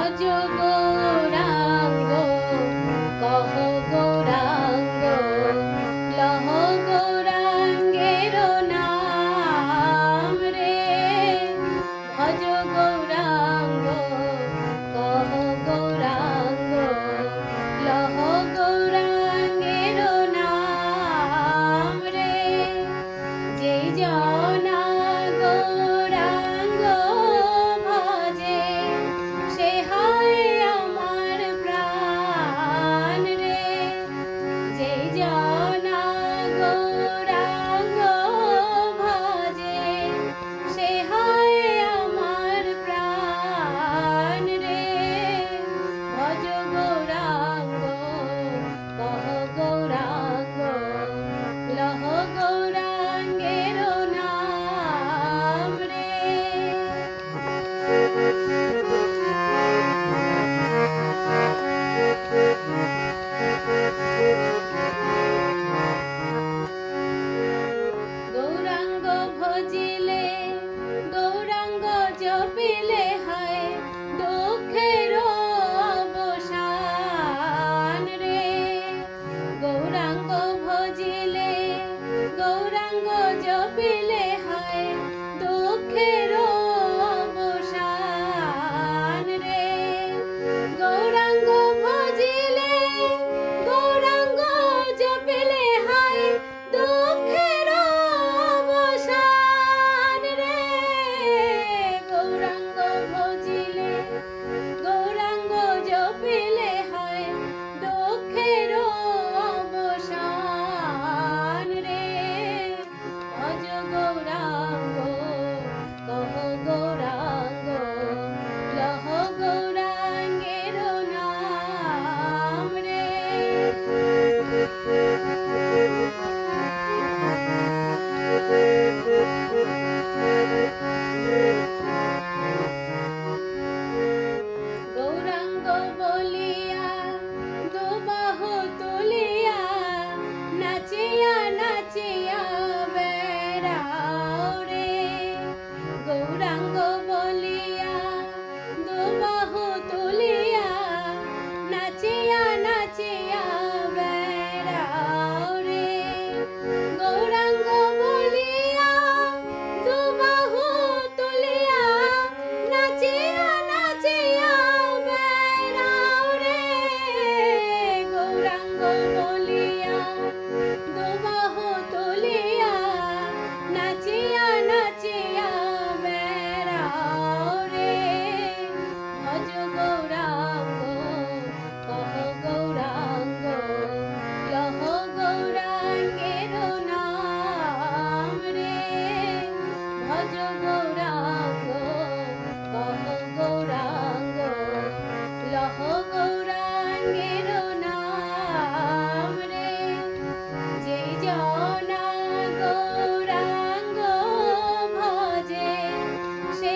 ভজ গৌরাঙ্গ কহ গৌরাঙ্গ লহ গৌরাঙ্গের নাম রে। ভজ গৌরাঙ্গ কহ গৌরাঙ্গ লহ গৌরাঙ্গের নাম রে। যেই জনা গৌরাঙ্গ ভজে সে হয় আমার প্রাণ রে। যেই জনা গৌরাঙ্গ ভজে সে হয় আমার প্রাণ রে। ভজ গৌরাঙ্গ কহ গৌরাঙ্গ লহ গৌরাঙ্গের নাম রে। গৌরাঙ্গ ভজিলে গৌরাঙ্গ জপিলে হয় দুঃখের অবসান রে। গৌরাঙ্গ ভজিলে গৌরাঙ্গ জপিলে হয় দুঃখের অবসান রে। গৌরাঙ্গ ভজিলে গৌরাঙ্গ জপিলে হয় দুঃখের অবসান রে। গৌরাঙ্গ ভজিলে গৌরাঙ্গ জপিলে হয় দুঃখের অবসান রে। ভজ গৌরাঙ্গ কহ গৌরাঙ্গ লহ গৌরাঙ্গের নাম রে। গৌরাঙ্গ বলিয়া দুবাহু তুলিয়া নাচিয়া নাচিয়া বেড়াও রে। গৌরাঙ্গ বলিয়া দুবাহু তুলিয়া নাচিয়া নাচিয়া বেড়াও রে। গৌরাঙ্গ বলিয়া দুবাহু তুলিয়া নাচিয়া নাচিয়া বেড়াও রে। গৌরাঙ্গ বলিয়া দুবাহু তুলিয়া নাচিয়া নাচিয়া বেড়াও রে। ভজ গৌরাঙ্গ কহ গৌরাঙ্গ লহ গৌরাঙ্গের নাম রে। ভজ গৌরাঙ্গ কহ গৌরাঙ্গ লহ গৌরাঙ্গের নাম রে। যেই জনা গৌরাঙ্গ ভজে সে